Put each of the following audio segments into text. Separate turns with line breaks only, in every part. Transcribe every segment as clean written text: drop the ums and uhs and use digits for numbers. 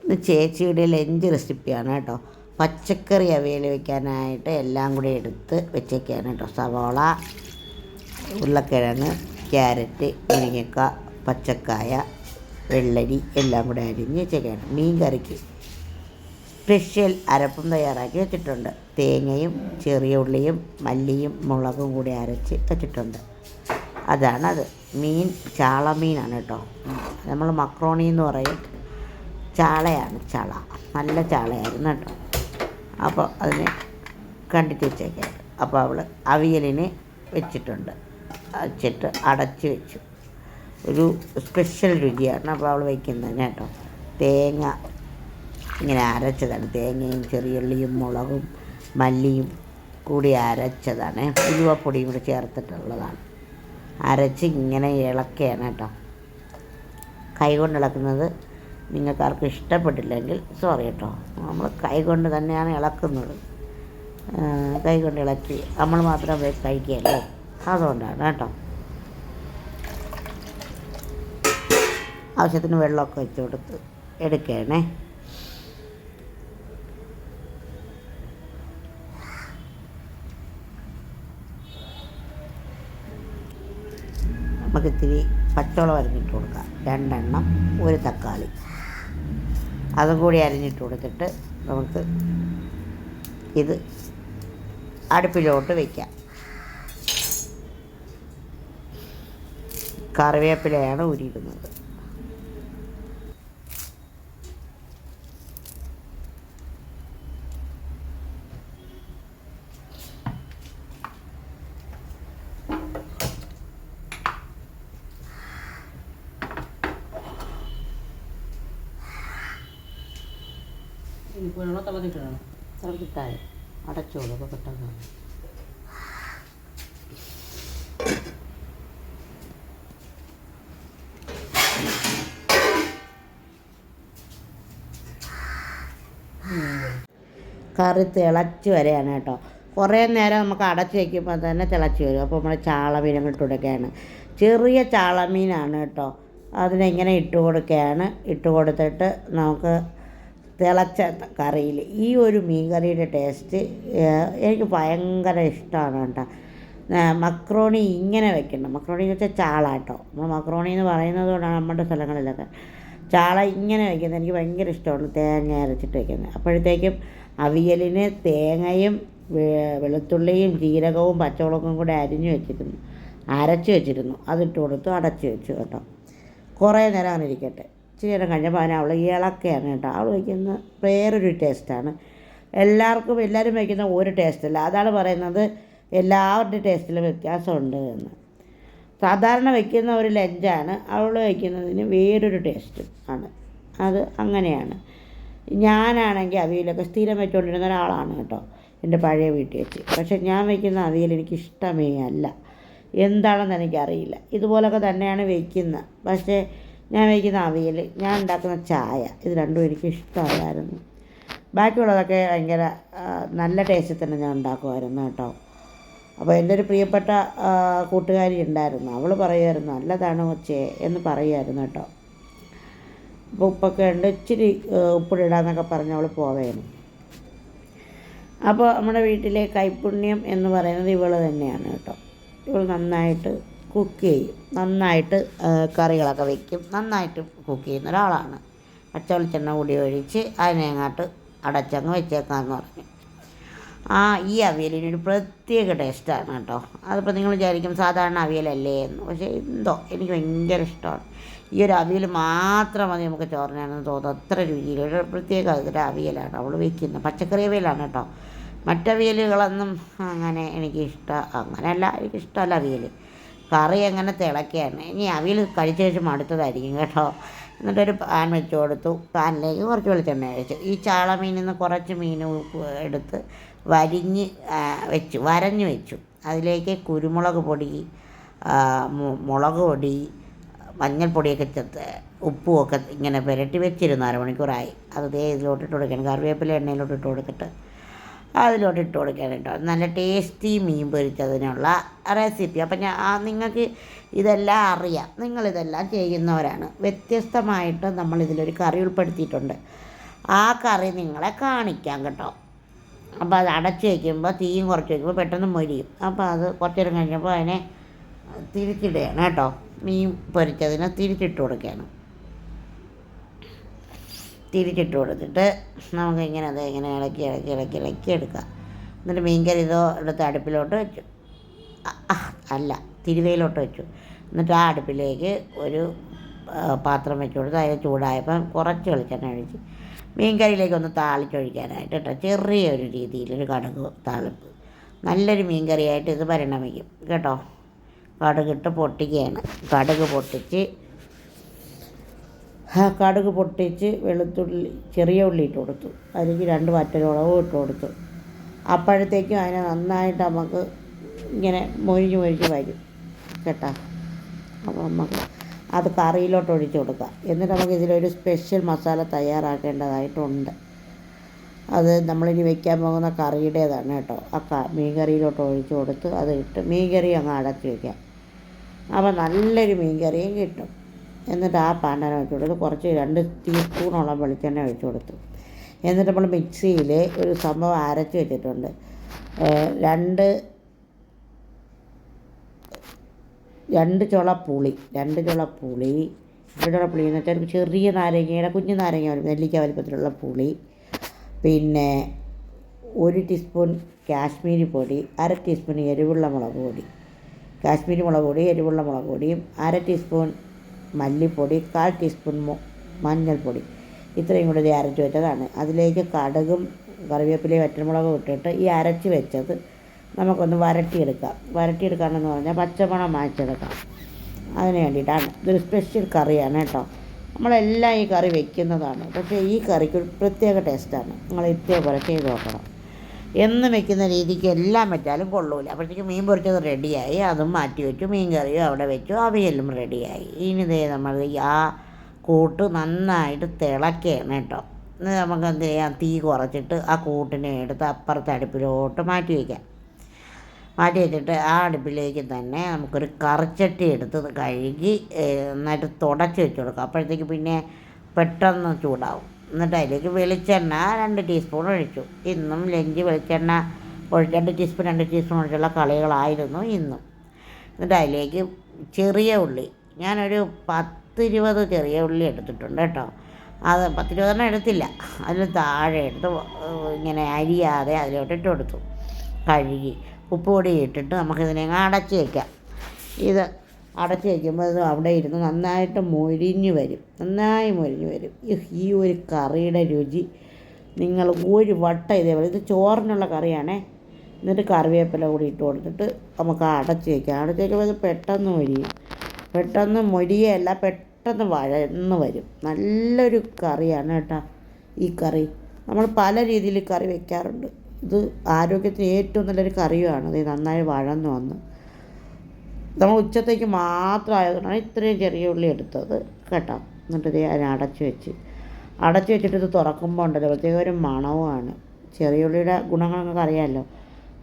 ഇത് ചേച്ചിയുടെ ലഞ്ച് റെസിപ്പിയാണ് കേട്ടോ. പച്ചക്കറി അവിയൽ വയ്ക്കാനായിട്ട് എല്ലാം കൂടി എടുത്ത് വെച്ചേക്കാണ് കേട്ടോ. സവാള, ഉരുളക്കിഴങ്ങ്, ക്യാരറ്റ്, മുരിങ്ങക്ക, പച്ചക്കായ, വെള്ളരി എല്ലാം കൂടെ അരിഞ്ഞ് വെച്ചേക്കാണ്. മീൻ കറിക്ക് സ്പെഷ്യൽ അരപ്പും തയ്യാറാക്കി വെച്ചിട്ടുണ്ട്. തേങ്ങയും ചെറിയ ഉള്ളിയും മല്ലിയും മുളകും കൂടി അരച്ച് വെച്ചിട്ടുണ്ട്. അതാണത്. മീൻ ചാള മീനാണ് കേട്ടോ. നമ്മൾ മക്രോണി എന്ന് പറയും. ചാളയാണ്, ചാള. നല്ല ചാളയായിരുന്നു കേട്ടോ. അപ്പോൾ അതിനെ കണ്ടിട്ട് വെച്ചേക്കാം. അപ്പോൾ അവൾ അവിയലിന് വെച്ചിട്ടുണ്ട്. വെച്ചിട്ട് അടച്ച് വെച്ചു. ഒരു സ്പെഷ്യൽ രുചിയാണ് അപ്പോൾ അവൾ വയ്ക്കുന്നത് കേട്ടോ. തേങ്ങ ഇങ്ങനെ അരച്ചതാണ്. തേങ്ങയും ചെറിയുള്ളിയും മുളകും മല്ലിയും കൂടി അരച്ചതാണ്. ഉലുവപ്പൊടിയും കൂടി ചേർത്തിട്ടുള്ളതാണ്. അരച്ച് ഇങ്ങനെ ഇളക്കുകയാണ് കേട്ടോ. കൈ കൊണ്ട് ഇളക്കുന്നത് നിങ്ങൾക്കാർക്കും ഇഷ്ടപ്പെട്ടില്ലെങ്കിൽ സോറി കേട്ടോ. നമ്മൾ കൈ കൊണ്ട് തന്നെയാണ് ഇളക്കുന്നത്. കൈ കൊണ്ട് ഇളക്കി നമ്മൾ മാത്രം കഴിക്കുകയല്ലേ, അതുകൊണ്ടാണ് കേട്ടോ. ആവശ്യത്തിന് വെള്ളമൊക്കെ വെച്ച് കൊടുത്ത് എടുക്കണേ. നമുക്ക് ഇത്തിരി പച്ചമുളക് അരിഞ്ഞിട്ട് കൊടുക്കാം. 2 എണ്ണം, 1 തക്കാളി അതും കൂടി അരിഞ്ഞിട്ട് കൊടുത്തിട്ട് നമുക്ക് ഇത് അടുപ്പിലോട്ട് വയ്ക്കാം. കറിവേപ്പിലയാണ് ഉരിയിടുന്നത്. തിളക്കിട്ടാൽ അടച്ചോളൂ. അപ്പോൾ പെട്ടെന്ന് കറി തിളച്ച് വരെയാണ് കേട്ടോ. കുറേ നേരം നമുക്ക് അടച്ച് വയ്ക്കുമ്പോൾ തന്നെ തിളച്ച് വരും. അപ്പോൾ നമ്മൾ ചാളമീൻ ഇട്ട് കൊടുക്കുകയാണ്. ചെറിയ ചാളമീനാണ് കേട്ടോ. അതിനെങ്ങനെ ഇട്ട് കൊടുക്കുകയാണ്. ഇട്ട് കൊടുത്തിട്ട് നമുക്ക് തിളച്ച കറിയിൽ ഈ ഒരു മീൻ കറിയുടെ ടേസ്റ്റ് എനിക്ക് ഭയങ്കര ഇഷ്ടമാണ് കേട്ടോ. മക്രോണി ഇങ്ങനെ വെക്കണം. മക്രോണി എന്ന് വെച്ചാൽ ചാള കേട്ടോ. നമ്മൾ മക്രോണി എന്ന് പറയുന്നത് കൊണ്ടാണ് നമ്മുടെ സ്ഥലങ്ങളിലൊക്കെ ചാള ഇങ്ങനെ വയ്ക്കുന്നത്. എനിക്ക് ഭയങ്കര ഇഷ്ടമാണ് തേങ്ങ അരച്ചിട്ട് വയ്ക്കുന്നത്. അപ്പോഴത്തേക്കും അവിയലിന് തേങ്ങയും വെളുത്തുള്ളിയും ജീരകവും പച്ചമുളകും കൂടെ അരച്ച് വെച്ചിരുന്നു. അതിട്ട് കൊടുത്തു, അടച്ച് വെച്ചു കേട്ടോ. കുറേ നേരം അങ്ങനെ ഇരിക്കട്ടെ. ഇച്ചിരി നേരം കഴിഞ്ഞപ്പോൾ അവൾ ഇളക്കുകയാണ് കേട്ടോ. അവൾ വയ്ക്കുന്ന വേറൊരു ടേസ്റ്റാണ്. എല്ലാവരും വയ്ക്കുന്ന ഒരു ടേസ്റ്റല്ല. അതാണ് പറയുന്നത്, എല്ലാവരുടെ ടേസ്റ്റിലും വ്യത്യാസമുണ്ട് എന്ന്. സാധാരണ വയ്ക്കുന്ന ഒരു ലഞ്ചാണ്, അവൾ വയ്ക്കുന്നതിന് വേറൊരു ടേസ്റ്റും ആണ്. അത് അങ്ങനെയാണ്. ഞാനാണെങ്കിൽ അവിയലൊക്കെ സ്ഥിരം വെച്ചുകൊണ്ടിരുന്ന ഒരാളാണ് കേട്ടോ, എൻ്റെ പഴയ വീട്ടിൽ വെച്ച്. പക്ഷേ ഞാൻ വയ്ക്കുന്ന അവിയൽ എനിക്ക് ഇഷ്ടമേ അല്ല. എന്താണെന്ന് എനിക്കറിയില്ല. ഇതുപോലൊക്കെ തന്നെയാണ് വയ്ക്കുന്നത്. പക്ഷേ ഞാൻ വയ്ക്കുന്ന അവിയൽ, ഞാൻ ഉണ്ടാക്കുന്ന ചായ, ഇത് രണ്ടും എനിക്ക് ഇഷ്ടമല്ലായിരുന്നു. ബാക്കിയുള്ളതൊക്കെ ഭയങ്കര നല്ല ടേസ്റ്റിൽ തന്നെ ഞാൻ ഉണ്ടാക്കുമായിരുന്നു കേട്ടോ. അപ്പോൾ എൻ്റെ ഒരു പ്രിയപ്പെട്ട കൂട്ടുകാരി ഉണ്ടായിരുന്നു. അവൾ പറയുമായിരുന്നു നല്ലതാണ് കൊച്ചേ എന്ന് പറയുമായിരുന്നു കേട്ടോ. അപ്പോൾ ഉപ്പൊക്കെ ഉണ്ട്, ഇച്ചിരി ഉപ്പിടാന്നൊക്കെ പറഞ്ഞ് അവൾ പോവേനും. അപ്പോൾ നമ്മുടെ വീട്ടിലെ കൈപ്പുണ്യം എന്ന് പറയുന്നത് ഇവൾ തന്നെയാണ് കേട്ടോ. ഇവൾ നന്നായിട്ട് കുക്ക് ചെയ്യും, നന്നായിട്ട് കറികളൊക്കെ വയ്ക്കും, നന്നായിട്ട് കുക്ക് ചെയ്യുന്ന ഒരാളാണ്. പച്ച വെളിച്ചെണ്ണ കൂടി ഒഴിച്ച് അതിനെ അങ്ങോട്ട് അടച്ചങ്ങ് വെച്ചേക്കാമെന്ന് പറഞ്ഞു. ഈ അവിയലിനൊരു പ്രത്യേക ടേസ്റ്റാണ് കേട്ടോ. അതിപ്പോൾ നിങ്ങൾ വിചാരിക്കും സാധാരണ അവിയലല്ലേ എന്ന്. പക്ഷേ എന്തോ എനിക്ക് ഭയങ്കര ഇഷ്ടമാണ്. ഈ ഒരു അവിയൽ മാത്രം മതി നമുക്ക് ചോറിനാണെന്ന് തോന്നുന്നു. അത്ര രുചിയിലൊരു പ്രത്യേക ഒരു അവിയലാണ് അവൾ വയ്ക്കുന്നത്. പച്ചക്കറി അവിയലാണ് കേട്ടോ. മറ്റവിയലുകളൊന്നും അങ്ങനെ അങ്ങനെയല്ല, എനിക്കിഷ്ടമല്ല അവിയൽ. കറി അങ്ങനെ തിളക്കുകയാണ്. ഇനി അവിയൽ കഴിച്ച ശേഷം അടുത്തതായിരിക്കും കേട്ടോ. എന്നിട്ടൊരു പാൻ വെച്ച് കൊടുത്തു. പാനിലേക്ക് കുറച്ച് വെളിച്ചെണ്ണ ഒഴിച്ചു. ഈ ചാളമീനിൽ നിന്ന് കുറച്ച് മീൻ എടുത്ത് വരഞ്ഞ് വെച്ചു. അതിലേക്ക് കുരുമുളക് പൊടി, മുളക് പൊടി, മഞ്ഞൾപ്പൊടിയൊക്കെ ചേർത്ത് ഉപ്പുമൊക്കെ ഇങ്ങനെ പുരട്ടി വെച്ചിരുന്നു. അരമണിക്കൂറായി. അത് ഇതിലോട്ടിട്ട് കൊടുക്കണം. കറിവേപ്പില എണ്ണയിലോട്ട് ഇട്ട് കൊടുത്തിട്ട് അതിലോട്ടിട്ട് കൊടുക്കാൻ കേട്ടോ. നല്ല ടേസ്റ്റി മീൻ പൊരിച്ചതിനുള്ള റെസിപ്പി. അപ്പം നിങ്ങൾക്ക് ഇതെല്ലാം അറിയാം, നിങ്ങളിതെല്ലാം ചെയ്യുന്നവരാണ്. വ്യത്യസ്തമായിട്ട് നമ്മളിതിലൊരു കറി ഉൾപ്പെടുത്തിയിട്ടുണ്ട്. ആ കറി നിങ്ങളെ കാണിക്കാം കേട്ടോ. അപ്പോൾ അത് അടച്ച് വയ്ക്കുമ്പോൾ തീയും കുറച്ച് വയ്ക്കുമ്പോൾ പെട്ടെന്ന് മൊരിയും. അപ്പോൾ അത് കുറച്ച് നേരം കഴിഞ്ഞപ്പോൾ അതിനെ തിരിച്ചിടുകയാണ് കേട്ടോ. മീൻ പൊരിച്ചതിനെ തിരിച്ചിട്ട് കൊടുക്കുകയാണ്. തിരിച്ചിട്ട് കൊടുത്തിട്ട് നമുക്കിങ്ങനെ അത് ഇങ്ങനെ ഇളക്കി ഇളക്കി ഇളക്കി ഇളക്കി എടുക്കാം. എന്നിട്ട് മീൻകറി ഇതോ എടുത്ത് അടുപ്പിലോട്ട് വെച്ചു, അല്ല തിരുവയിലോട്ട് വെച്ചു. എന്നിട്ട് ആ അടുപ്പിലേക്ക് ഒരു പാത്രം വെച്ച് കൊടുത്ത് അതിന് ചൂടായപ്പം കുറച്ച് വെളിച്ചെണ്ണ ഒഴിച്ച് മീൻകറിയിലേക്ക് ഒന്ന് താളിച്ചൊഴിക്കാനായിട്ട് കേട്ടോ. ചെറിയൊരു രീതിയിലൊരു കടുക് താളിപ്പ്. നല്ലൊരു മീൻകറിയായിട്ട് ഇത് പരിണമിക്കും കേട്ടോ. കടുകിട്ട് പൊട്ടിക്കുകയാണ്. കടുക് പൊട്ടിച്ച് വെളുത്തുള്ളി ചെറിയ ഉള്ളി ഇട്ട് കൊടുത്തു. അതിലേക്ക് 2 വറ്റൽമുളകും ഇട്ട് കൊടുത്തു. അപ്പോഴത്തേക്കും അതിനെ നന്നായിട്ട് നമുക്ക് ഇങ്ങനെ മൊരിഞ്ഞ് വരും കേട്ടോ. അപ്പോൾ നമുക്ക് അത് കറിയിലോട്ട് ഒഴിച്ച് കൊടുക്കാം. എന്നിട്ട് നമുക്ക് ഇതിലൊരു സ്പെഷ്യൽ മസാല തയ്യാറാക്കേണ്ടതായിട്ടുണ്ട്. അത് നമ്മളിനി വെക്കാൻ പോകുന്ന കറിയുടേതാണ് കേട്ടോ. ആ മീൻ കറിയിലോട്ട് ഒഴിച്ച് കൊടുത്ത് അത് ഇട്ട് മീൻ കറി അങ്ങ് അടച്ച് വയ്ക്കാം. അപ്പോൾ നല്ലൊരു മീൻ കറിയും കിട്ടും. എന്നിട്ട് ആ പാണ്ടനം വെച്ച് കൊടുത്ത് കുറച്ച് 2 ടീസ്പൂണോളം വെളിച്ചെണ്ണ ഒഴിച്ച് കൊടുത്തു. എന്നിട്ട് നമ്മൾ മിക്സിയിൽ ഒരു സംഭവം അരച്ച് വെച്ചിട്ടുണ്ട്. 2 ചുള പുളി എന്ന് വെച്ചാൽ ചെറിയ നാരങ്ങയുടെ കുഞ്ഞു നാരങ്ങ നെല്ലിക്ക വലിപ്പത്തിലുള്ള പുളി, പിന്നെ 1 ടീസ്പൂൺ കാശ്മീരി പൊടി, 1/2 ടീസ്പൂൺ എരിവുള്ള മുളക് പൊടി, കാശ്മീരി മുളക് പൊടി, എരിവുള്ള മുളക് പൊടിയും 1/2 ടീസ്പൂൺ മല്ലിപ്പൊടി, 1/4 ടീസ്പൂൺ മഞ്ഞൾപ്പൊടി, ഇത്രയും കൂടി അരച്ച് വെച്ചതാണ്. അതിലേക്ക് കടുകും കറിവേപ്പിലയും വറ്റൽമുളകും ഇട്ടിട്ട് ഈ അരച്ച് വെച്ചത് നമുക്കൊന്ന് വരട്ടിയെടുക്കാമെന്ന് പറഞ്ഞാൽ പച്ചമണം മായ്ച്ചെടുക്കാം. അതിന് വേണ്ടിയിട്ടാണ്. ഇതൊരു സ്പെഷ്യൽ കറിയാണ് കേട്ടോ. നമ്മളെല്ലാം ഈ കറി വെക്കുന്നതാണ്, പക്ഷേ ഈ കറിക്ക് ഒരു പ്രത്യേക ടേസ്റ്റാണ്. നിങ്ങൾ ഇതേപോലെ ചെയ്ത് നോക്കണം. എന്നും വെക്കുന്ന രീതിക്ക് എല്ലാം വെച്ചാലും കൊള്ളൂല. അപ്പോഴത്തേക്കും മീൻ പൊരിച്ചത് റെഡിയായി, അതും മാറ്റി വെച്ചു. മീൻ കറിയും അവിടെ വെച്ചു, അവിയലും റെഡിയായി. ഇനി ദേ നമ്മൾ ആ കൂട്ട് നന്നായിട്ട് തിളക്കുകയാണ് കേട്ടോ. നമുക്ക് എന്ത് ചെയ്യാം, തീ കുറച്ചിട്ട് ആ കൂട്ടിനെ എടുത്ത് അപ്പുറത്തെ അടുപ്പിലോട്ട് മാറ്റി വെച്ചിട്ട് ആ അടുപ്പിലേക്ക് തന്നെ നമുക്കൊരു കറിച്ചട്ടി എടുത്ത് കഴുകി നന്നായിട്ട് തുടച്ച് വെച്ച് കൊടുക്കാം. അപ്പോഴത്തേക്ക് പിന്നെ പെട്ടെന്ന് ചൂടാവും. എന്നിട്ട് അതിലേക്ക് വെളിച്ചെണ്ണ 2 ടീസ്പൂൺ ഒഴിച്ചു. ഇന്നും ലഞ്ച് വെളിച്ചെണ്ണ 2 ടീസ്പൂൺ ഒഴിച്ചുള്ള കളികളായിരുന്നു ഇന്നും. എന്നിട്ട് അതിലേക്ക് ചെറിയ ഉള്ളി, ഞാനൊരു 10-20 ചെറിയ ഉള്ളി എടുത്തിട്ടുണ്ട് കേട്ടോ. അത് 10-20 എടുത്തില്ല, അതിൽ താഴെ എടുത്ത് ഇങ്ങനെ അരിയാതെ അതിലോട്ട് ഇട്ട് കൊടുത്തു. കഴുകി ഉപ്പുപൊടി ഇട്ടിട്ട് നമുക്കിതിനെ അടച്ച് വയ്ക്കാം. ഇത് അടച്ച് വയ്ക്കുമ്പോൾ ഇത് അവിടെ ഇരുന്ന് നന്നായിട്ട് മൊരിഞ്ഞ് വരും. ഈ ഒരു കറിയുടെ രുചി നിങ്ങൾ ഒരു വട്ടം ഇതേപോലെ, ഇത് ചോറിനുള്ള കറിയാണേ. എന്നിട്ട് കറിവേപ്പില കൂടി ഇട്ട് കൊടുത്തിട്ട് നമുക്ക് അടച്ച് വയ്ക്കുമ്പോൾ ഇത് പെട്ടെന്ന് മൊരിയല്ല, പെട്ടെന്ന് വഴന്ന് വരും. നല്ലൊരു കറിയാണ് കേട്ടോ ഈ കറി. നമ്മൾ പല രീതിയിൽ കറി വയ്ക്കാറുണ്ട്. ഇത് ആരോഗ്യത്തിന് ഏറ്റവും നല്ലൊരു കറിയുമാണ്. ഇത് നന്നായി വഴന്ന് വന്ന് നമ്മൾ ഉച്ചത്തേക്ക് മാത്രമായതുകൊണ്ടാണ് ഇത്രയും ചെറിയ ഉള്ളി എടുത്തത് കേട്ടോ. എന്നിട്ട് ഇത് അതിനെ അടച്ച് വെച്ചിട്ട് ഇത് തുറക്കുമ്പോൾ ഉണ്ടല്ലോ പ്രത്യേക ഒരു മണവുമാണ്. ചെറിയ ഉള്ളിയുടെ ഗുണങ്ങൾ നിങ്ങൾക്ക് അറിയാമല്ലോ.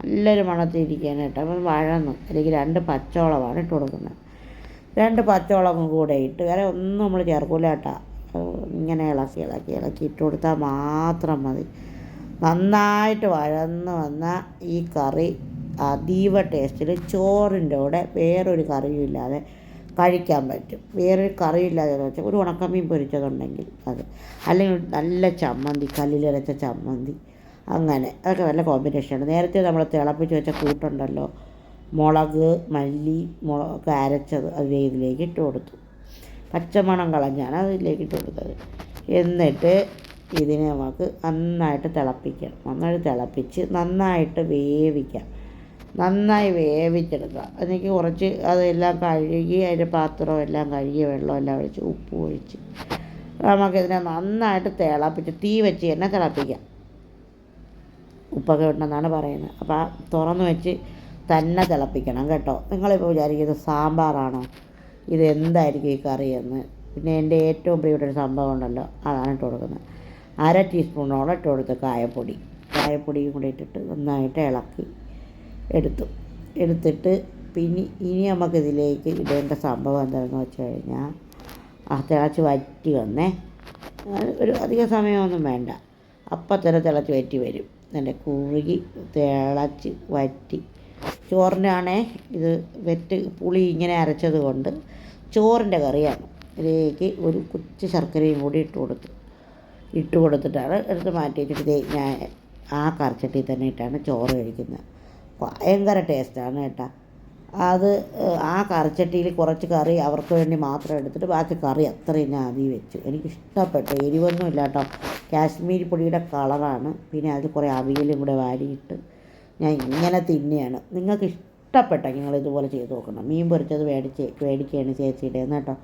നല്ലൊരു മണത്തിരിക്കാൻ കേട്ടോ. അപ്പം വഴന്നു. അല്ലെങ്കിൽ 2 പച്ചമുളകാണ് ഇട്ട് കൊടുക്കുന്നത്. 2 പച്ചമുളകും കൂടെ ഇട്ട്, വേറെ ഒന്നും നമ്മൾ ചേർക്കൂല കേട്ടോ. ഇങ്ങനെ ഇളക്കി ഇട്ട് കൊടുത്താൽ മാത്രം മതി. നന്നായിട്ട് വഴന്ന് വന്ന ഈ കറി അതീവ ടേസ്റ്റിൽ ചോറിൻ്റെ കൂടെ വേറൊരു കറിയും ഇല്ലാതെ കഴിക്കാൻ പറ്റും. വേറൊരു കറിയില്ലാതെ എന്ന് വെച്ചാൽ ഒരു ഉണക്കമീൻ പൊരിച്ചതുണ്ടെങ്കിൽ അത്, അല്ലെങ്കിൽ നല്ല ചമ്മന്തി, കല്ലിലരച്ച ചമ്മന്തി, അങ്ങനെ അതൊക്കെ നല്ല കോമ്പിനേഷനാണ്. നേരത്തെ നമ്മൾ തിളപ്പിച്ച് വെച്ച കൂട്ടുണ്ടല്ലോ, മുളക്, മല്ലി, മുളക് അരച്ചത് അത് ഇതിലേക്ക് ഇട്ട് കൊടുത്തു. പച്ചമണം കളഞ്ഞാണ് അതിലേക്ക് ഇട്ട് കൊടുത്തത്. എന്നിട്ട് ഇതിനെ നമുക്ക് നന്നായിട്ട് തിളപ്പിക്കണം. നന്നായിട്ട് തിളപ്പിച്ച് നന്നായിട്ട് വേവിക്കാം. നന്നായി വേവിച്ചെടുക്കുക. എനിക്ക് കുറച്ച് അതെല്ലാം കഴുകി അതിൻ്റെ പാത്രവും എല്ലാം കഴുകി വെള്ളമെല്ലാം ഒഴിച്ച് ഉപ്പ് ഒഴിച്ച് നമുക്കിതിനെ നന്നായിട്ട് തിളപ്പിച്ച് തീ വെച്ച് തന്നെ തിളപ്പിക്കാം. ഉപ്പൊക്കെ ഉണ്ടെന്നാണ് പറയുന്നത്. അപ്പോൾ ആ തുറന്ന് വെച്ച് തന്നെ തിളപ്പിക്കണം കേട്ടോ. നിങ്ങളിപ്പോൾ വിചാരിക്കുന്നത് സാമ്പാറാണോ, ഇത് എന്തായിരിക്കും ഈ കറിയെന്ന്. പിന്നെ എൻ്റെ ഏറ്റവും പ്രിയപ്പെട്ട ഒരു സംഭവം ഉണ്ടല്ലോ, അതാണ് ഇട്ട് കൊടുക്കുന്നത്. 1/2 ടീസ്പൂണോളം ഇട്ട് കൊടുത്ത് കായപ്പൊടിയും കൂടി ഇട്ടിട്ട് നന്നായിട്ട് ഇളക്കി എടുത്തിട്ട് പിന്നെ ഇനി നമുക്കിതിലേക്ക് ഇടേണ്ട സംഭവം എന്താണെന്ന് വെച്ച് കഴിഞ്ഞാൽ തിളച്ച് വറ്റി ഒരു അധിക സമയമൊന്നും വേണ്ട, അപ്പം തന്നെ തിളച്ച് വറ്റി വരും. നല്ല കുറുകി തിളച്ച് വറ്റി. ചോറിനാണേ ഇത് പുളി ഇങ്ങനെ അരച്ചത് കൊണ്ട് ചോറിൻ്റെ കറിയാണ്. ഇതിലേക്ക് ഒരു കുറ്റി ശർക്കരയും കൂടി ഇട്ട് കൊടുത്തിട്ടാണ് എടുത്ത് മാറ്റി വെച്ചിട്ട് ഞാൻ ആ കറിച്ചട്ടിയിൽ തന്നെ ഇട്ടാണ് ചോറ് കഴിക്കുന്നത്. ഭയങ്കര ടേസ്റ്റാണ് കേട്ടോ. അത് ആ കറിച്ചട്ടിയിൽ കുറച്ച് കറി അവർക്ക് വേണ്ടി മാത്രം എടുത്തിട്ട് ബാക്കി കറി അത്രയും ഞാൻ അതിൽ വെച്ചു. എനിക്കിഷ്ടപ്പെട്ടു. എരിവൊന്നും ഇല്ല കേട്ടോ, കാശ്മീരി പൊടിയുടെ കളറാണ്. പിന്നെ അതിൽ കുറേ അവിയലും കൂടെ വാരിയിട്ട് ഞാൻ ഇങ്ങനെ തിന്നെയാണ്. നിങ്ങൾക്ക് ഇഷ്ടപ്പെട്ടെങ്കിൽ നിങ്ങൾ ഇതുപോലെ ചെയ്ത് നോക്കണം. മീൻ പൊരിച്ചത് മേടിക്കുകയാണ് ചേച്ചിയുടെ കേട്ടോ.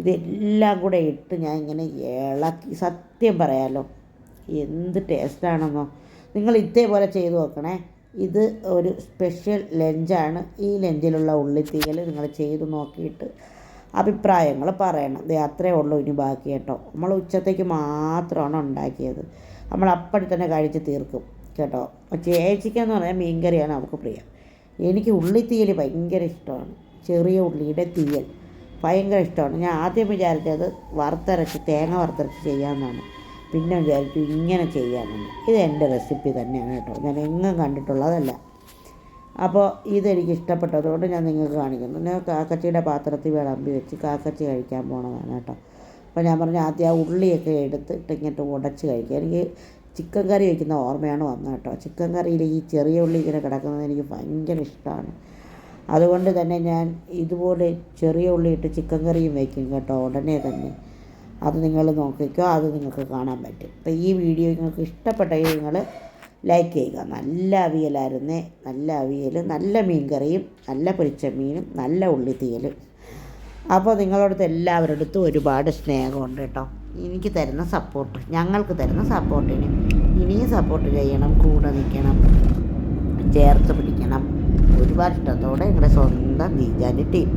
ഇതെല്ലാം കൂടെ ഇട്ട് ഞാൻ ഇങ്ങനെ ഇളക്കി. സത്യം പറയാമല്ലോ, എന്ത് ടേസ്റ്റാണെന്നോ. നിങ്ങൾ ഇതേപോലെ ചെയ്ത് നോക്കണേ. ഇത് ഒരു സ്പെഷ്യൽ ലഞ്ചാണ്. ഈ ലഞ്ചിലുള്ള ഉള്ളിത്തീയൽ നിങ്ങൾ ചെയ്ത് നോക്കിയിട്ട് അഭിപ്രായങ്ങൾ പറയണം. ഇത് അത്രയേ ഉള്ളൂ, ഇനി ബാക്കി കേട്ടോ. നമ്മൾ ഉച്ചത്തേക്ക് മാത്രമാണ് ഉണ്ടാക്കിയത്. നമ്മൾ അപ്പടി തന്നെ കഴിച്ച് തീർക്കും കേട്ടോ. ചേച്ചിക്കെന്ന് പറഞ്ഞാൽ മീൻകറിയാണ് അവർക്ക് പ്രിയം. എനിക്ക് ഉള്ളിത്തീയൽ ഭയങ്കര ഇഷ്ടമാണ്. ചെറിയ ഉള്ളിയുടെ തീയൽ ഭയങ്കര ഇഷ്ടമാണ്. ഞാൻ ആദ്യം വിചാരിച്ചത് തേങ്ങ വറുത്തരച്ച് ചെയ്യാമെന്നാണ്. പിന്നെ വിചാരിച്ചു ഇങ്ങനെ ചെയ്യാമെന്ന്. ഇത് എൻ്റെ റെസിപ്പി തന്നെയാണ് കേട്ടോ, ഞാൻ എങ്ങും കണ്ടിട്ടുള്ളതല്ല. അപ്പോൾ ഇതെനിക്ക് ഇഷ്ടപ്പെട്ടതുകൊണ്ട് ഞാൻ നിങ്ങൾക്ക് കാണിക്കുന്നു. ഞാൻ കാക്കച്ചിയുടെ പാത്രത്തിൽ വിളമ്പി വെച്ച് കാക്കച്ചി കഴിക്കാൻ പോണതാണ് കേട്ടോ. അപ്പോൾ ഞാൻ പറഞ്ഞു ആദ്യം ആ ഉള്ളിയൊക്കെ എടുത്തിട്ട് ഇങ്ങോട്ട് ഉടച്ച് കഴിക്കുക. എനിക്ക് ചിക്കൻ കറി വയ്ക്കുന്ന ഓർമ്മയാണ് വന്നത് കേട്ടോ. ചിക്കൻ കറിയിൽ ഈ ചെറിയ ഉള്ളി ഇങ്ങനെ കിടക്കുന്നത് എനിക്ക് ഭയങ്കര ഇഷ്ടമാണ്. അതുകൊണ്ട് തന്നെ ഞാൻ ഇതുപോലെ ചെറിയ ഉള്ളി ഇട്ട് ചിക്കൻ കറിയും വയ്ക്കും കേട്ടോ, ഉടനെ തന്നെ. അത് നിങ്ങൾ നോക്കിക്കോ, അത് നിങ്ങൾക്ക് കാണാൻ പറ്റും. അപ്പോൾ ഈ വീഡിയോ നിങ്ങൾക്ക് ഇഷ്ടപ്പെട്ടെങ്കിൽ നിങ്ങൾ ലൈക്ക് ചെയ്യുക. നല്ല അവിയലായിരുന്നേ, നല്ല അവിയൽ, നല്ല മീൻ കറിയും, നല്ല പൊരിച്ച മീനും, നല്ല ഉള്ളിത്തീയലും. അപ്പോൾ നിങ്ങളോടത്ത് എല്ലാവരുടെ അടുത്തും ഒരുപാട് സ്നേഹമുണ്ട് കേട്ടോ. എനിക്ക് തരുന്ന സപ്പോർട്ട്, ഞങ്ങൾക്ക് തരുന്ന സപ്പോർട്ടിന് ഇനിയും സപ്പോർട്ട് ചെയ്യണം, കൂടെ നിൽക്കണം, ചേർത്ത് പിടിക്കണം. ഒരുപാട് ഇഷ്ടത്തോടെ നിങ്ങളുടെ സ്വന്തം നീജാൻ്റെ ടീം.